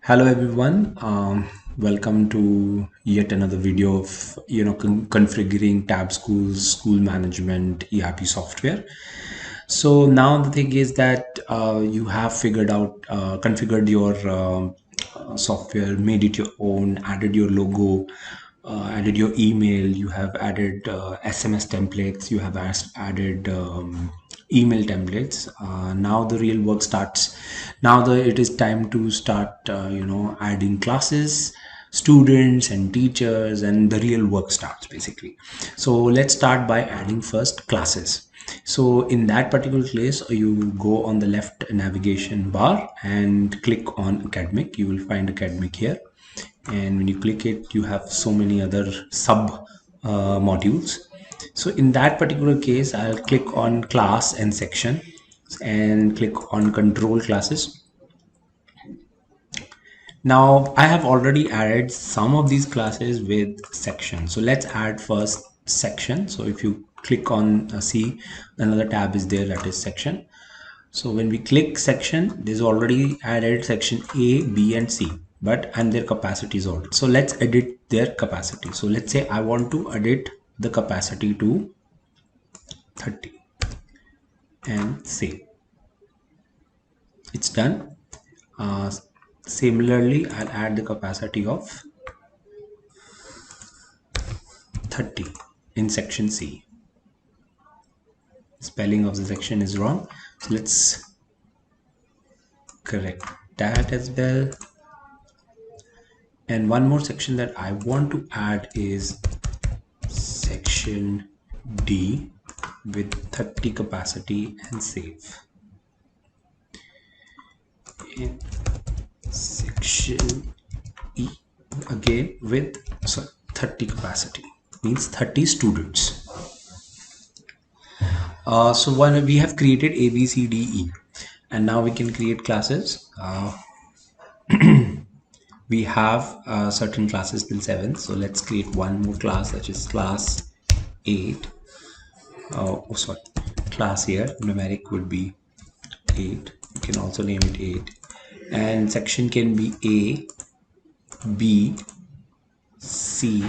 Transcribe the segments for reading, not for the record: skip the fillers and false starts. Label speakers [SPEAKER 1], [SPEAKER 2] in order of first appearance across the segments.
[SPEAKER 1] Hello everyone. Welcome to yet another video of configuring tab schools, school management, ERP software. So now the thing is that you have figured out, configured your software, made it your own, added your logo, added your email, you have added SMS templates, you have added email templates. Now the real work starts. Now it is time to start adding classes, students and teachers, and the real work starts basically. So let's start by adding first classes. So in that particular place, you go on the left navigation bar and click on academic. You will find academic here, and when you click it, you have so many other sub modules. So in that particular case, I'll click on class and section and click on control classes. Now I have already added some of these classes with section. So let's add first section. So if you click on see, another tab is there, that is section. So when we click section, there's already added section A, B and C, and their capacity is ordered. So let's edit their capacity. So let's say I want to edit the capacity to 30 and save. It's done. Similarly, I'll add the capacity of 30 in section C. Spelling of the section is wrong, so let's correct that as well. And one more section that I want to add is section D with 30 capacity and save. In section E again with 30 capacity, means 30 students. So one, we have created A, B, C, D, E, and now we can create classes. We have certain classes till 7, so let's create one more class, that is class 8. Class here numeric would be 8. You can also name it 8, and section can be A, B, C,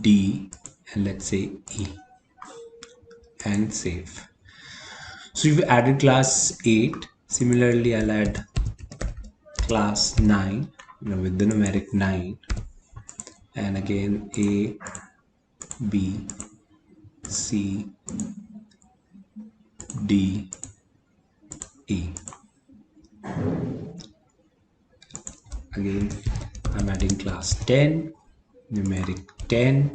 [SPEAKER 1] D, and let's say E, and save. So you've added class 8. Similarly, I'll add class 9, with the numeric 9, and again A, B, C, D, E. Again, I'm adding class 10, numeric 10.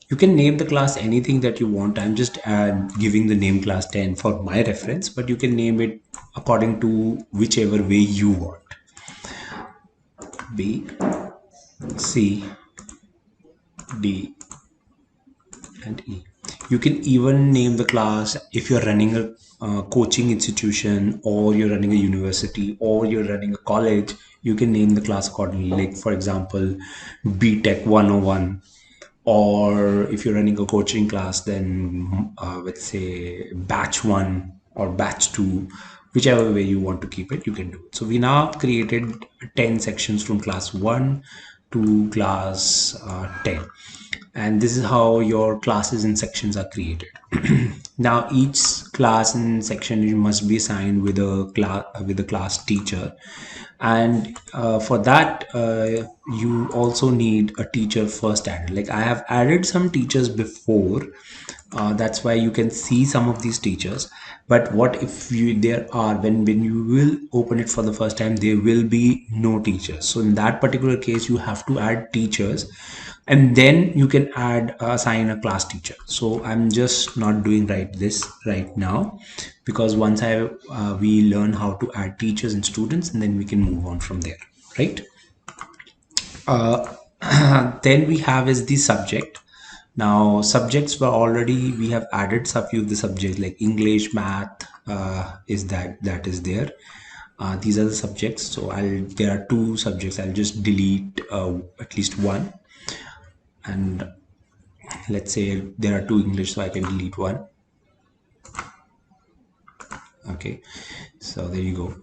[SPEAKER 1] You can name the class anything that you want. I'm just giving the name class 10 for my reference, but you can name it according to whichever way you want. B, C, D, and E. You can even name the class if you're running a coaching institution, or you're running a university, or you're running a college. You can name the class accordingly, like for example BTech 101, or if you're running a coaching class, then let's say batch 1 or batch 2, whichever way you want to keep it, you can do it. So we now created 10 sections from class 1 to class 10, and this is how your classes and sections are created. Now each class and section must be assigned with a class teacher, and for that you also need a teacher first added. Like I have added some teachers before, that's why you can see some of these teachers. But what if there are, when you will open it for the first time, there will be no teachers. So in that particular case, you have to add teachers, and then you can assign a class teacher. So I'm just not doing this right now, because once we learn how to add teachers and students, and then we can move on from there, right? Then we have is the subject. Now subjects were already, we have added a few of the subjects like English, math, is that is there. These are the subjects. So there are 2 subjects. I'll just delete at least one, and let's say there are 2 English, so I can delete one. Okay, so there you go.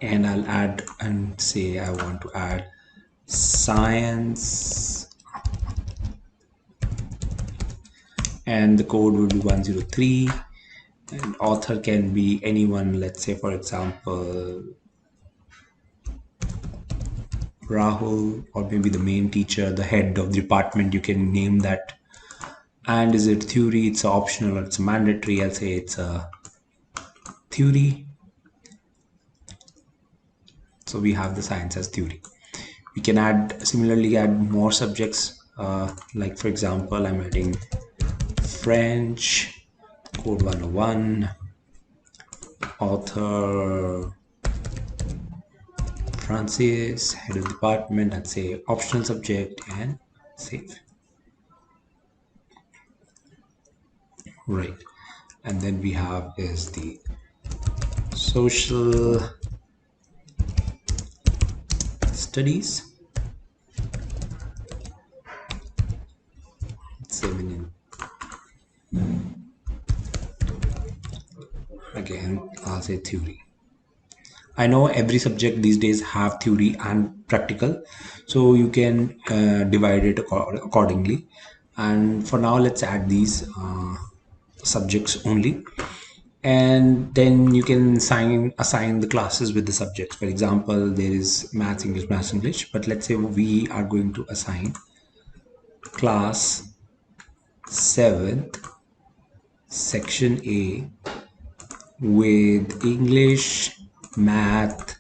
[SPEAKER 1] and I'll add and say I want to add science, and the code will be 103, and author can be anyone. Let's say, for example, Rahul, or maybe the main teacher, the head of the department. You can name that. And is it theory? It's optional or it's mandatory? I'll say it's a theory. So we have the science as theory. We can similarly add more subjects. Like for example, I'm adding French, code 101, author Francis, head of department, and say optional subject and save. Right. And then we have is the social studies. Saving in. Again, I'll say theory. I know every subject these days have theory and practical, so you can divide it accordingly. And for now, let's add these subjects only, and then you can assign the classes with the subjects. For example, there is maths, English, but let's say we are going to assign class 7th, section A, with English, math,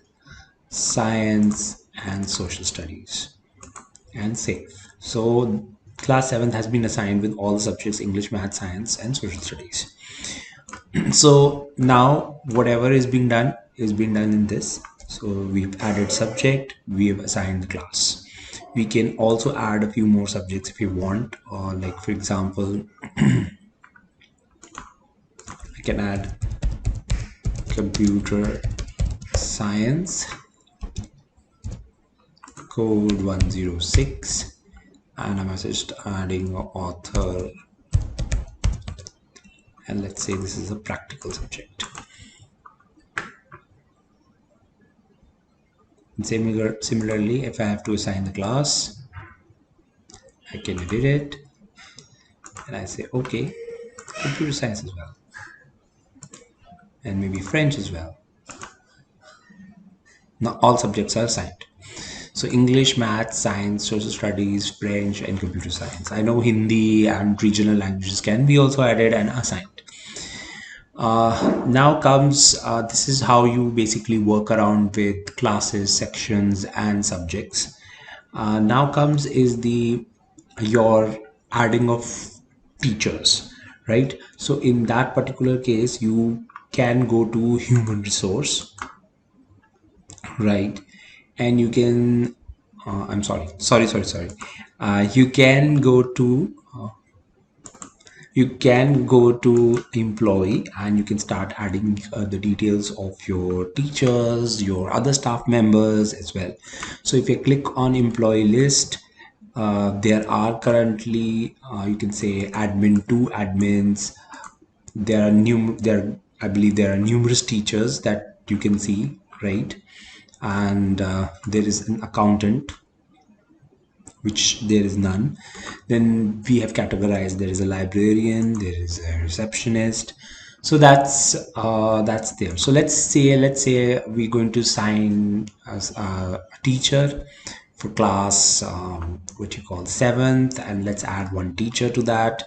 [SPEAKER 1] science, and social studies, and save. So class 7th has been assigned with all the subjects English, math, science, and social studies. So now whatever is being done in this. So we've added subject, we've assigned the class. We can also add a few more subjects if you want, or like for example, I can add computer science, code 106, and I'm just adding author, and let's say this is a practical subject. And similarly, if I have to assign the class, I can edit it and I say okay, computer science as well, and maybe French as well. Now all subjects are assigned. So English, math, science, social studies, French, and computer science. I know Hindi and regional languages can be also added and assigned. Now comes this is how you basically work around with classes, sections, and subjects. Now comes is the your adding of teachers, right? So in that particular case, you can go to human resource, right? And you can I'm sorry. You can go to employee, and you can start adding the details of your teachers, your other staff members as well. So if you click on employee list, there are currently you can say admin, two admins. I believe there are numerous teachers that you can see, right? And there is an accountant, which there is none. Then we have categorized, there is a librarian, there is a receptionist. So that's there. So let's say we're going to sign as a teacher for class what you call 7th, and let's add one teacher to that.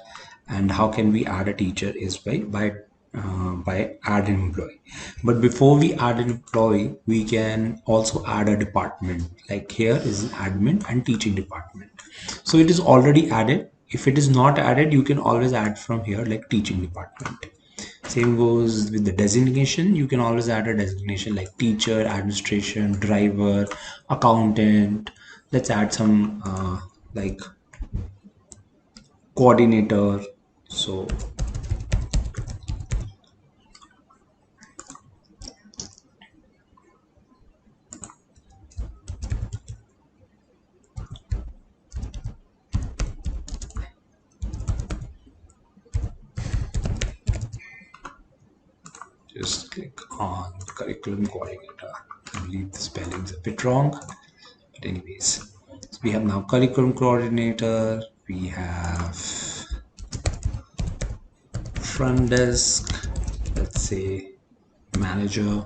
[SPEAKER 1] And how can we add a teacher is by add an employee. But before we add an employee, we can also add a department. Like here is an admin and teaching department. So it is already added. If it is not added, you can always add from here, like teaching department. Same goes with the designation. You can always add a designation like teacher, administration, driver, accountant. Let's add some like coordinator. So just click on curriculum coordinator. believe the spelling's a bit wrong, but anyways, so we have now curriculum coordinator, we have front desk, let's say manager.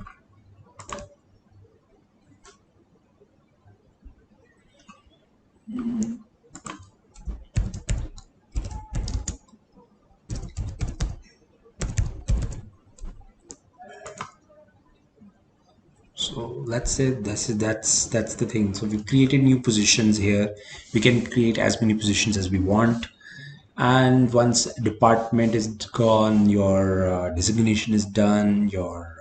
[SPEAKER 1] So let's say that's the thing. So we created new positions here. We can create as many positions as we want. And once department is gone, your designation is done, your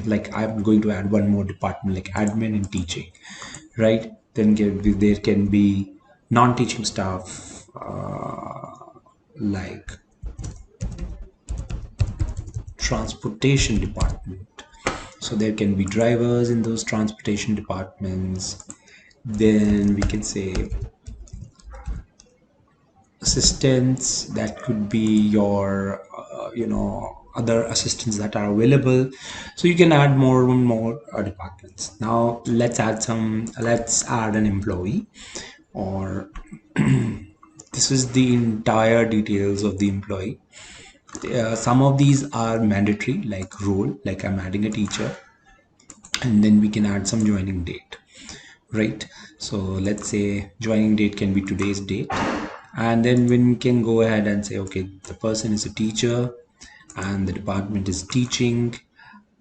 [SPEAKER 1] like I'm going to add one more department like admin and teaching, right? Then there can be non-teaching staff like transportation department. So there can be drivers in those transportation departments. Then we can say assistants, that could be your other assistants that are available. So you can add more and more departments. Now let's add an employee, or this is the entire details of the employee. Some of these are mandatory, like role, like I'm adding a teacher, and then we can add some joining date, right? So let's say joining date can be today's date, and then we can go ahead and say, okay, the person is a teacher and the department is teaching,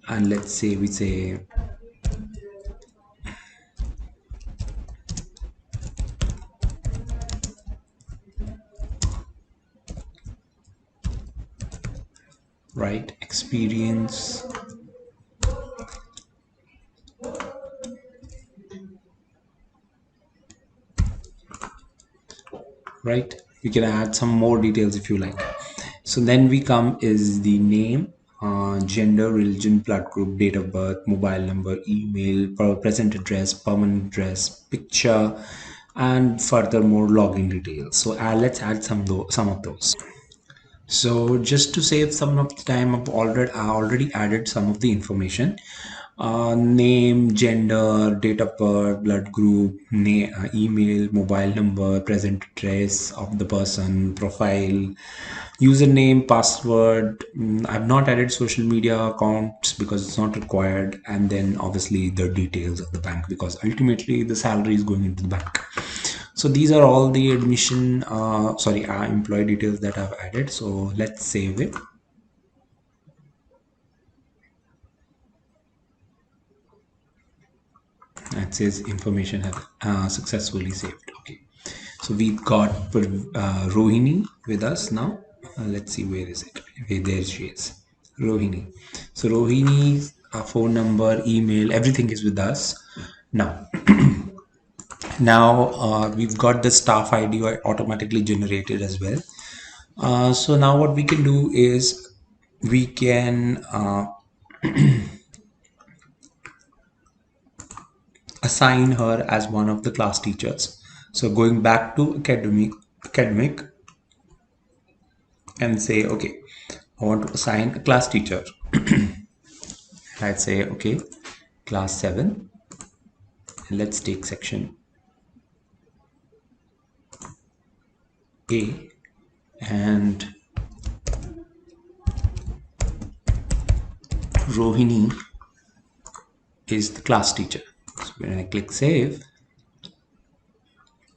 [SPEAKER 1] and let's say we say right experience, right? We can add some more details if you like. So then we come is the name, gender, religion, blood group, date of birth, mobile number, email, present address, permanent address, picture, and furthermore login details. So let's add some of those. So just to save some of the time, I already added some of the information. Name, gender, date of birth, blood group, email, mobile number, present address of the person, profile, username, password. I've not added social media accounts because it's not required, and then obviously the details of the bank, because ultimately the salary is going into the bank. So these are all the admission employee details that I've added. So let's save it. It says information have successfully saved. Okay, so we've got Rohini with us now. Let's see, where is it? Okay, there she is, Rohini. So Rohini's phone number, email, everything is with us now. Now we've got the staff ID automatically generated as well. So now what we can do is we can assign her as one of the class teachers. So going back to academic and say, okay, I want to assign a class teacher. I'd say, okay, class 7. And let's take section A, and Rohini is the class teacher. So when I click save,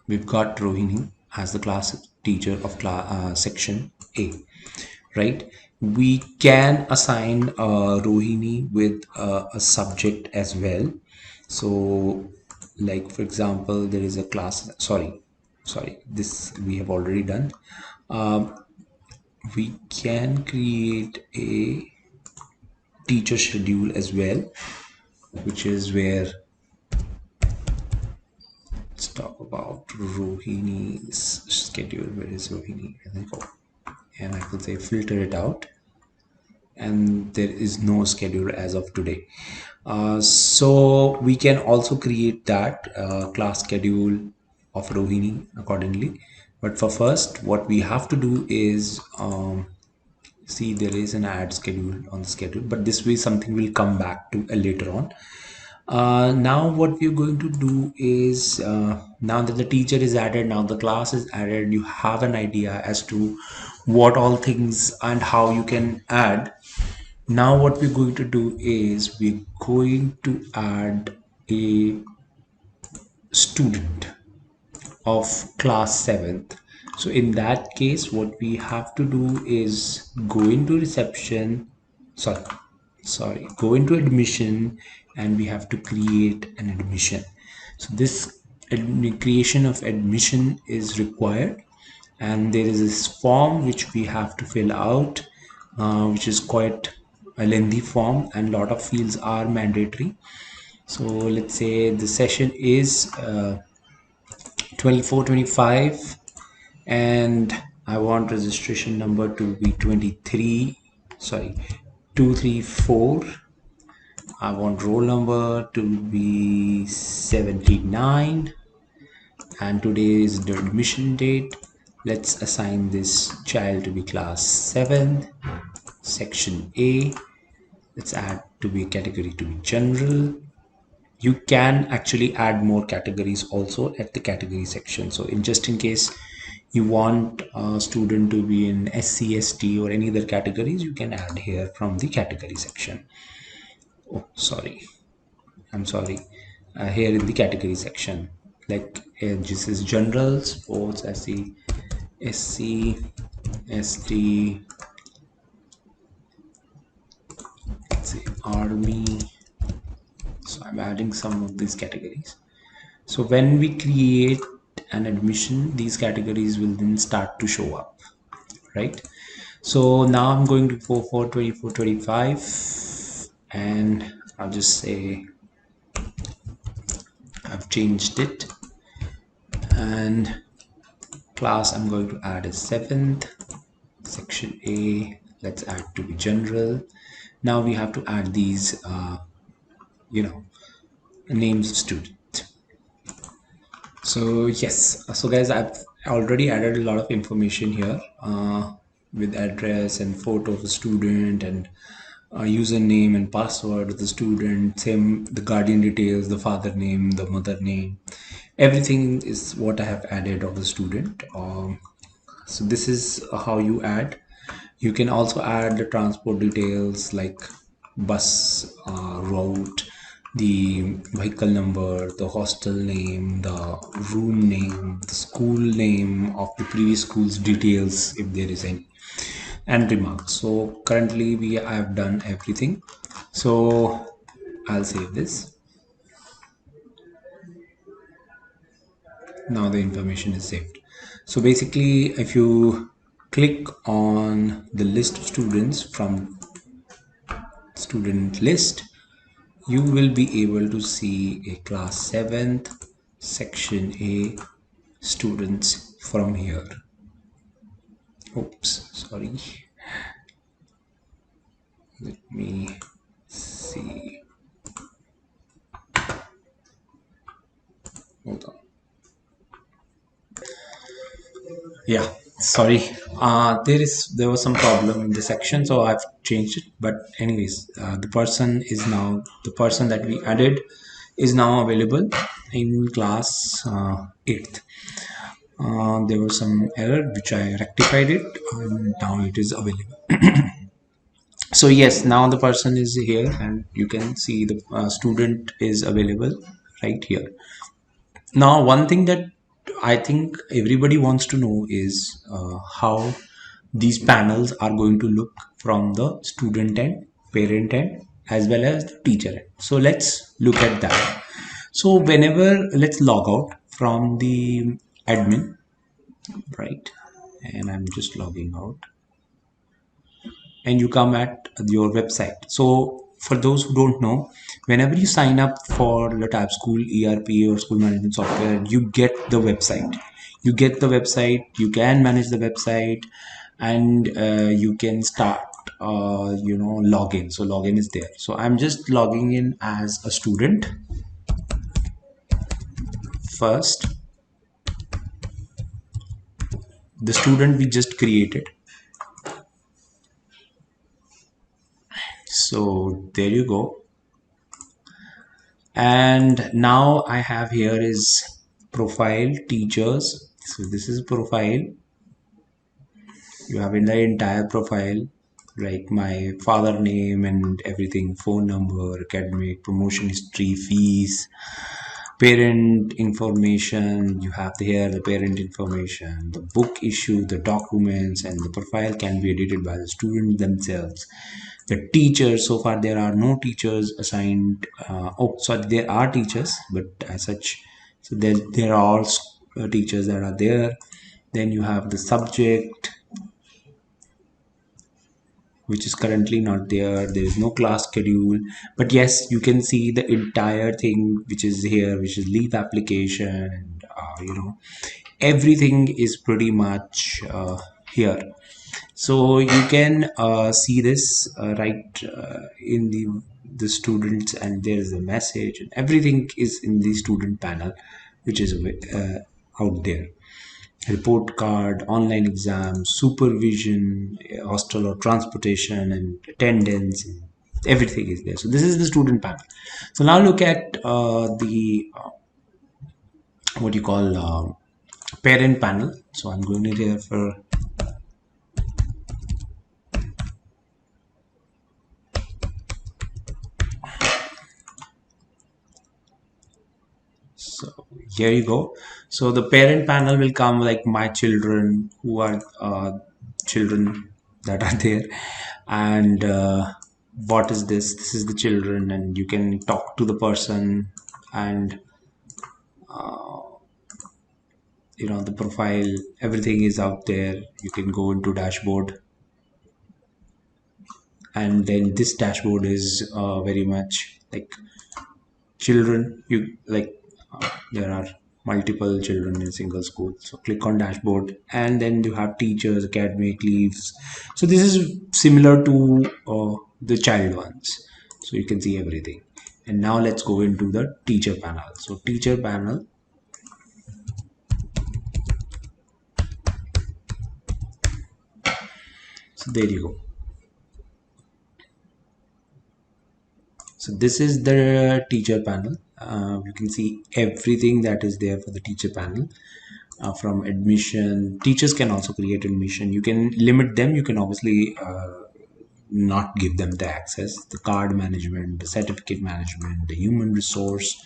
[SPEAKER 1] we've got Rohini as the class teacher of section A, right? We can assign Rohini with a subject as well. So like for example, there is a class, sorry, this we have already done. We can create a teacher schedule as well, which is where, let's talk about Rohini's schedule. Where is Rohini? And I could say filter it out, and there is no schedule as of today. So we can also create that class schedule of Rohini accordingly. But for first, what we have to do is See, there is an ad schedule on the schedule, but this way something will come back to later on. Now what we're going to do is, now that the teacher is added, now the class is added, you have an idea as to what all things and how you can add. Now what we're going to do is we're going to add a student of class 7th. So in that case, what we have to do is go into reception, sorry, go into admission, and we have to create an admission. So this creation of admission is required, and there is this form which we have to fill out, which is quite a lengthy form, and lot of fields are mandatory. So let's say the session is 24-25, and I want registration number to be 23, sorry, 234. I want roll number to be 79, and today is the admission date. Let's assign this child to be class 7, section A. Let's add to be category to be general. You can actually add more categories also at the category section. So in just in case you want a student to be in SCST or any other categories, you can add here from the category section. Oh, sorry, I'm sorry. Here in the category section, like this is general, sports, SC, SC, ST, let's say army. So I'm adding some of these categories. So when we create an admission, these categories will then start to show up, right? So now I'm going to 44, 24, 25, and I'll just say I've changed it, and class I'm going to add a 7th, section A, let's add to be general. Now we have to add these names of student. So yes, so guys, I've already added a lot of information here, with address and photo of the student, and username and password of the student, same the guardian details, the father name, the mother name, everything is what I have added of the student. So this is how you add. You can also add the transport details like bus route, the vehicle number, the hostel name, the room name, the school name of the previous school's details if there is any, and remarks. So currently I have done everything. So I'll save this. Now the information is saved. So basically, if you click on the list of students from student list, you will be able to see a class 7th, section A students from here. Oops, sorry. Let me see. Hold on. Yeah, sorry. There was some problem in the section, so I've changed it. But anyways, the person that we added is now available in class 8th. There was some error which I rectified it, and now it is available. So yes, now the person is here, and you can see the student is available right here. Now, one thing that I think everybody wants to know is how these panels are going to look from the student end, parent end, as well as the teacher end. So let's look at that. So whenever, let's log out from the admin, right? And I'm just logging out, and you come at your website. So for those who don't know, whenever you sign up for the Tab School ERP or school management software, you get the website. You can manage the website, and you can start login. So login is there. So I'm just logging in as a student first, the student we just created. So there you go. And now I have here is profile teachers. So this is profile. You have in the entire profile like my father name and everything, phone number, academic, promotion history, fees, parent information. You have here the parent information, the book issue, the documents, and the profile can be edited by the student themselves. The teachers, so far there are no teachers assigned. Oh sorry, there are teachers, but as such, so there are all teachers that are there. Then you have the subject, which is currently not there. There is no class schedule, but yes, you can see the entire thing which is here, which is leave application, and everything is pretty much here. So you can see this right in the students, and there is a message, and everything is in the student panel, which is out there. Report card, online exams, supervision, hostel or transportation, and attendance. And everything is there. So this is the student panel. So now look at the what you call parent panel. So I'm going to here for so here you go. So the parent panel will come like my children, who are children that are there, and what is this? This is the children, and you can talk to the person, and the profile, everything is out there. You can go into dashboard, and then this dashboard is very much like children. You like there are multiple children in a single school, so click on dashboard, and then you have teachers, academic leaves. So this is similar to the child ones, so you can see everything. And now let's go into the teacher panel. So teacher panel, so there you go. So this is the teacher panel. You can see everything that is there for the teacher panel. From admission, teachers can also create admission. You can limit them. You can obviously not give them the access. The card management, the certificate management, the human resource.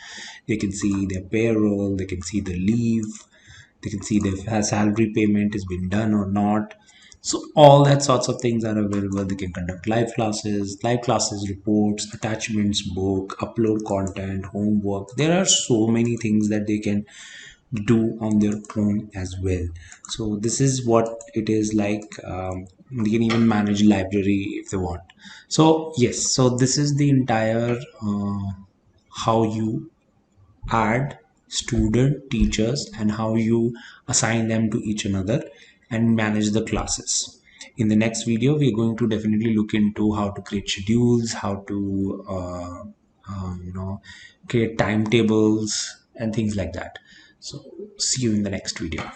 [SPEAKER 1] They can see their payroll. They can see the leave. They can see if salary payment has been done or not. So all that sorts of things are available. They can conduct live classes, reports, attachments, book, upload content, homework. There are so many things that they can do on their own as well. So this is what it is like. They can even manage library if they want. So yes, so this is the entire how you add student teachers and how you assign them to each another and manage the classes. In the next video we are going to definitely look into how to create schedules, how to create timetables and things like that. So see you in the next video.